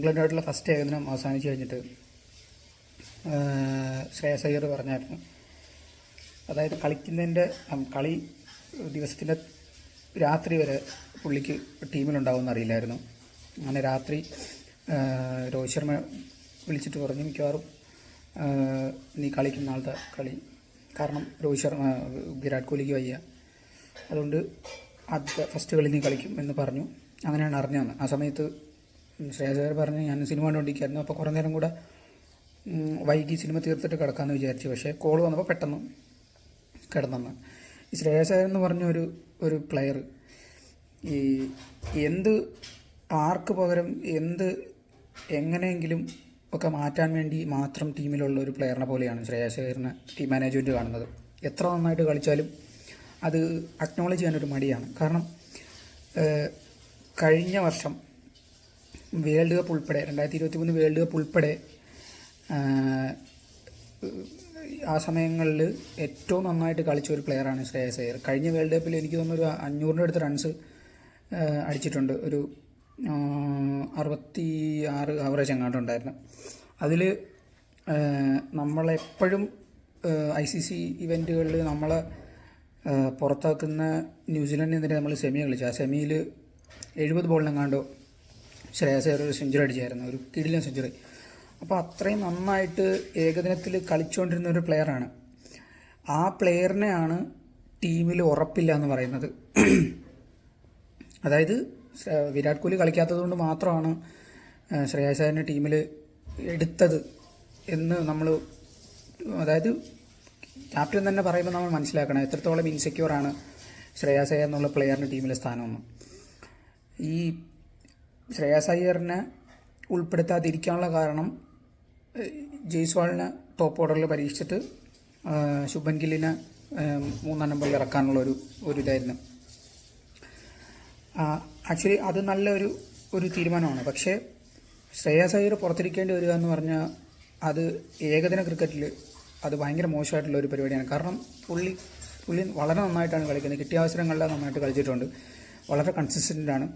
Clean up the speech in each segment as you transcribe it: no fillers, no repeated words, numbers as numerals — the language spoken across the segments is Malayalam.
ഇംഗ്ലണ്ടുമായിട്ടുള്ള ഫസ്റ്റ് ഏകദിനം അവസാനിച്ച് കഴിഞ്ഞിട്ട് ശ്രേയസ് അയ്യർ പറഞ്ഞായിരുന്നു, അതായത് കളി ദിവസത്തിൻ്റെ രാത്രി വരെ പുള്ളിക്ക് ടീമിലുണ്ടാവുമെന്ന് അറിയില്ലായിരുന്നു. അങ്ങനെ രാത്രി രോഹിത് ശർമ്മ വിളിച്ചിട്ട് പറഞ്ഞു, മിക്കവാറും നീ കളിക്കുന്ന നാളത്തെ കളി, കാരണം വിരാട് കോഹ്ലിക്ക് വയ്യ, അതുകൊണ്ട് ആദ്യത്തെ ഫസ്റ്റ് കളി നീ കളിക്കും എന്ന് പറഞ്ഞു. അങ്ങനെയാണ് അറിഞ്ഞതെന്ന്. ആ സമയത്ത് ശ്രേയസ് അയ്യർ പറഞ്ഞു, ഞാൻ സിനിമ കണ്ടുകൊണ്ടിരിക്കുകയായിരുന്നു, അപ്പോൾ കുറേ നേരം കൂടെ വൈകി സിനിമ തീർത്തിട്ട് കിടക്കാമെന്ന് വിചാരിച്ചു. പക്ഷേ കോൾ വന്നപ്പോൾ പെട്ടെന്ന് കിടന്നെന്ന്. ഈ ശ്രേയസ് അയ്യർ എന്ന് പറഞ്ഞ ഒരു പ്ലെയർ ആർക്ക് പകരം എങ്ങനെയെങ്കിലും ഒക്കെ മാറ്റാൻ വേണ്ടി മാത്രം ടീമിലുള്ള ഒരു പ്ലെയറിനെ പോലെയാണ് ശ്രേയസ് അയ്യറിനെ ടീം മാനേജ്മെൻറ്റ് കാണുന്നത്. എത്ര നന്നായിട്ട് കളിച്ചാലും അത് അക്നോളജ് ചെയ്യാനൊരു മടിയാണ്. കാരണം കഴിഞ്ഞ വർഷം വേൾഡ് കപ്പ് ഉൾപ്പെടെ 2023 വേൾഡ് കപ്പ് ഉൾപ്പെടെ ആ സമയങ്ങളിൽ ഏറ്റവും നന്നായിട്ട് കളിച്ച ഒരു പ്ലെയറാണ് ശ്രേയസ് അയ്യർ. കഴിഞ്ഞ വേൾഡ് കപ്പിൽ എനിക്ക് തോന്നുന്നു ഒരു 500-ൻ്റെ അടുത്ത് റൺസ് അടിച്ചിട്ടുണ്ട്, ഒരു 66 ആവറേജ് എങ്ങാണ്ടുണ്ടായിരുന്നു. അതിൽ നമ്മളെപ്പോഴും ICC ഇവൻറ്റുകളിൽ നമ്മളെ പുറത്താക്കുന്ന ന്യൂസിലൻഡിനെതിരെ നമ്മൾ സെമി കളിച്ചു. ആ സെമിയിൽ 70 ബോളിനെങ്ങാണ്ടോ ശ്രേയസ് അയ്യർ ഒരു സെഞ്ചുറി അടിച്ചായിരുന്നു, ഒരു കിടിലൻ സെഞ്ചുറി. അപ്പോൾ അത്രയും നന്നായിട്ട് ഏകദിനത്തിൽ കളിച്ചുകൊണ്ടിരുന്ന ഒരു പ്ലെയറാണ്. ആ പ്ലെയറിനെയാണ് ടീമിൽ ഉറപ്പില്ല എന്ന് പറയുന്നത്. അതായത് വിരാട് കോഹ്ലി കളിക്കാത്തത് കൊണ്ട് മാത്രമാണ് ശ്രേയസ് അയ്യറിനെ ടീമിൽ എടുത്തത് എന്ന് അതായത് ക്യാപ്റ്റൻ തന്നെ പറയുമ്പോൾ നമ്മൾ മനസ്സിലാക്കണം എത്രത്തോളം ഇൻസെക്യൂറാണ് ശ്രേയസ് അയ്യർ എന്നുള്ള പ്ലെയറിന് ടീമിലെ സ്ഥാനമെന്ന്. ഈ ശ്രേയസ് അയ്യറിനെ ഉൾപ്പെടുത്താതിരിക്കാനുള്ള കാരണം ജയ്സ്വാളിനെ ടോപ്പ് ഓർഡറിൽ പരീക്ഷിച്ചിട്ട് ശുഭൻ ഗില്ലിനെ 3-ാം നമ്പറിൽ ഇറക്കാനുള്ള ഒരു ഇതായിരുന്നു. ആക്ച്വലി അത് നല്ല ഒരു തീരുമാനമാണ്. പക്ഷേ ശ്രേയസ് അയ്യർ പുറത്തിരിക്കേണ്ടി വരിക എന്ന് പറഞ്ഞാൽ അത് ഏകദിന ക്രിക്കറ്റിൽ അത് ഭയങ്കര മോശമായിട്ടുള്ള ഒരു പരിപാടിയാണ്. കാരണം പുള്ളി വളരെ നന്നായിട്ടാണ് കളിക്കുന്നത്, കിട്ടിയ അവസരങ്ങളെല്ലാം നന്നായിട്ട് കളിച്ചിട്ടുണ്ട്, വളരെ കൺസിസ്റ്റൻ്റാണ്.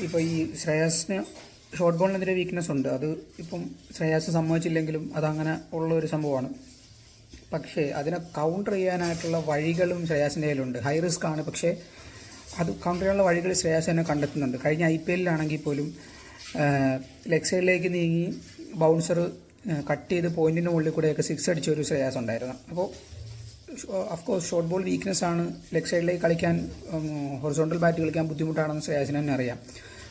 ഇപ്പോൾ ഈ ശ്രേയസിന് ഷോർട്ട് ബോളിനെതിരെ വീക്ക്നെസ് ഉണ്ട്. അത് ഇപ്പം ശ്രേയസ് സമ്മതിച്ചില്ലെങ്കിലും അതങ്ങനെ ഉള്ളൊരു സംഭവമാണ്. പക്ഷേ അതിനെ കൗണ്ടർ ചെയ്യാനായിട്ടുള്ള വഴികളും ശ്രേയസിൻ്റെ കയ്യിലുണ്ട്. ഹൈ റിസ്ക് ആണ്, പക്ഷേ അത് കൗണ്ടർ ചെയ്യാനുള്ള വഴികൾ ശ്രേയസ് തന്നെ കണ്ടെത്തുന്നുണ്ട്. കഴിഞ്ഞ IPL-ലാണെങ്കിൽ പോലും ലെഗ് സൈഡിലേക്ക് നീങ്ങി ബൗൺസർ കട്ട് ചെയ്ത് പോയിൻറ്റിൻ്റെ മുകളിൽ കൂടെയൊക്കെ 6 അടിച്ച ഒരു ശ്രേയസ് ഉണ്ടായിരുന്നു. അപ്പോൾ അഫ്കോഴ്സ് ഷോർട്ട് ബോൾ വീക്ക്നെസ് ആണ്, ലെഗ് സൈഡിലേക്ക് കളിക്കാൻ ഹൊറിസോണ്ടൽ ബാറ്റ് കളിക്കാൻ ബുദ്ധിമുട്ടാണെന്ന് ശ്രേയസിന് തന്നെ അറിയാം.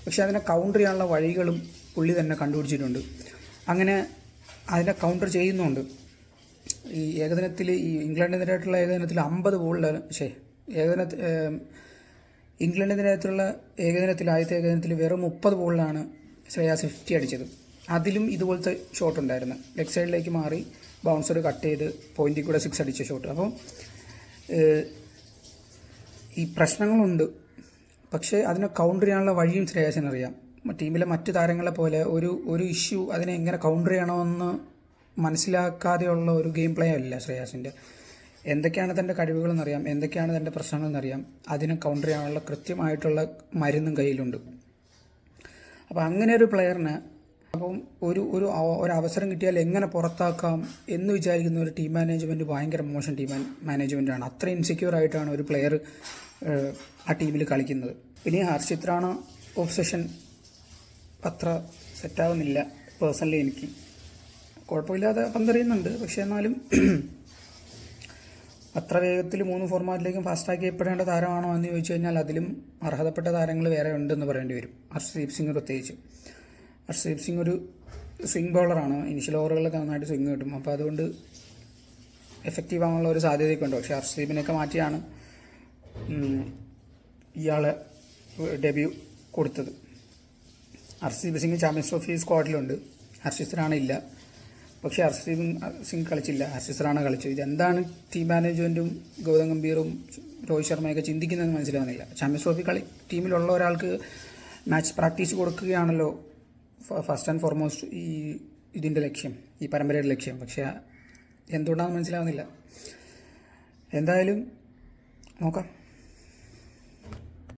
പക്ഷേ അതിനെ കൗണ്ടർ ചെയ്യാനുള്ള വഴികളും പുള്ളി തന്നെ കണ്ടുപിടിച്ചിട്ടുണ്ട്. അങ്ങനെ അതിനെ കൗണ്ടർ ചെയ്യുന്നുണ്ട്. ഈ ഏകദിനത്തിൽ ഈ ഇംഗ്ലണ്ടിനെതിരായിട്ടുള്ള ഏകദിനത്തിൽ 50 ബോളിൽ ഇംഗ്ലണ്ടിനെതിരായിട്ടുള്ള ആദ്യത്തെ ഏകദിനത്തിൽ വെറും 30 ബോളിലാണ് ശ്രേയസ് 50 അടിച്ചത്. അതിലും ഇതുപോലത്തെ ഷോട്ട് ഉണ്ടായിരുന്നു, ലെഗ് സൈഡിലേക്ക് മാറി ബൗൺസർ കട്ട് ചെയ്ത് പോയിന്റിൽ കൂടെ 6 അടിച്ച ഷോട്ട്. അപ്പം ഈ പ്രശ്നങ്ങളുണ്ട്, പക്ഷേ അതിനെ കൗണ്ടർ ചെയ്യാനുള്ള വഴിയും ശ്രേയസിന് അറിയാം. ടീമിലെ മറ്റു താരങ്ങളെ പോലെ ഒരു ഇഷ്യൂ അതിനെ എങ്ങനെ കൗണ്ടർ ചെയ്യണമെന്ന് മനസ്സിലാക്കാതെയുള്ള ഒരു ഗെയിം പ്ലേ അല്ല ശ്രേയസിൻ്റെ. എന്തൊക്കെയാണ് തൻ്റെ കഴിവുകളെന്നറിയാം, എന്തൊക്കെയാണ് തൻ്റെ പ്രശ്നങ്ങളെന്നറിയാം, അതിനെ കൗണ്ടർ ചെയ്യാനുള്ള കൃത്യമായിട്ടുള്ള മരുന്നും കയ്യിലുണ്ട്. അപ്പോൾ അങ്ങനെ ഒരു പ്ലെയറിന് ഒരു അവസരം കിട്ടിയാൽ എങ്ങനെ പുറത്താക്കാം എന്ന് വിചാരിക്കുന്ന ഒരു ടീം മാനേജ്മെൻറ്റ് ഭയങ്കര മോശം ടീം മാനേജ്മെൻറ്റാണ്. അത്ര ഇൻസെക്യൂർ ആയിട്ടാണ് ഒരു പ്ലെയർ ആ ടീമിൽ കളിക്കുന്നത്. പിന്നെ ഹർഷിത് റാണ ഒബ്സഷൻ അത്ര സെറ്റാവുന്നില്ല പേഴ്സണലി. എനിക്ക് കുഴപ്പമില്ലാതെ പന്തെറിയുന്നുണ്ട്, പക്ഷേ എന്നാലും അത്ര വേഗത്തിൽ 3 ഫോർമാറ്റിലേക്കും ഫാസ്റ്റാക്കി ചെയ്യപ്പെടേണ്ട താരമാണോ എന്ന് ചോദിച്ചു കഴിഞ്ഞാൽ അതിലും അർഹതപ്പെട്ട താരങ്ങൾ വേറെ ഉണ്ടെന്ന് പറയേണ്ടി വരും. ഹർഷ്ദീപ് സിംഗ് പ്രത്യേകിച്ച്. ഹർഷ്ദീപ് സിംഗ് ഒരു സ്വിംഗ് ബോളറാണ്, ഇനിഷ്യൽ ഓവറുകളിലൊക്കെ നന്നായിട്ട് സ്വിംഗ് കിട്ടും, അപ്പോൾ അതുകൊണ്ട് എഫക്റ്റീവ് ആകാനുള്ള ഒരു സാധ്യതയൊക്കെ ഉണ്ട്. പക്ഷേ ഹർഷ്ദീപിനെയൊക്കെ മാറ്റിയാണ് ഇയാളെ ഡെബ്യൂ കൊടുത്തത്. ഹർഷ്ദീപ് സിംഗ് ചാമ്പ്യൻസ് ട്രോഫി സ്ക്വാഡിലുണ്ട്, ഹർഷിത് റാണ ഇല്ല. പക്ഷേ ഹർഷ്ദീപ് സിംഗ് കളിച്ചില്ല, ഹർഷിത് റാണ കളിച്ചു. ഇതെന്താണ് ടീം മാനേജ്മെൻറ്റും ഗൗതം ഗംഭീറും രോഹിത് ശർമ്മയൊക്കെ ചിന്തിക്കുന്നതെന്ന് മനസ്സിലാകുന്നില്ല. ചാമ്പ്യൻസ് ട്രോഫി ടീമിലുള്ള ഒരാൾക്ക് മാച്ച് പ്രാക്ടീസ് കൊടുക്കുകയാണല്ലോ ഫസ്റ്റ് ആൻഡ് ഫോർമോസ്റ്റ് ഇതിൻ്റെ ലക്ഷ്യം, ഈ പരമ്പരയുടെ ലക്ഷ്യം. പക്ഷേ എന്തുകൊണ്ടാണെന്ന് മനസ്സിലാവുന്നില്ല. എന്തായാലും നോക്കാം.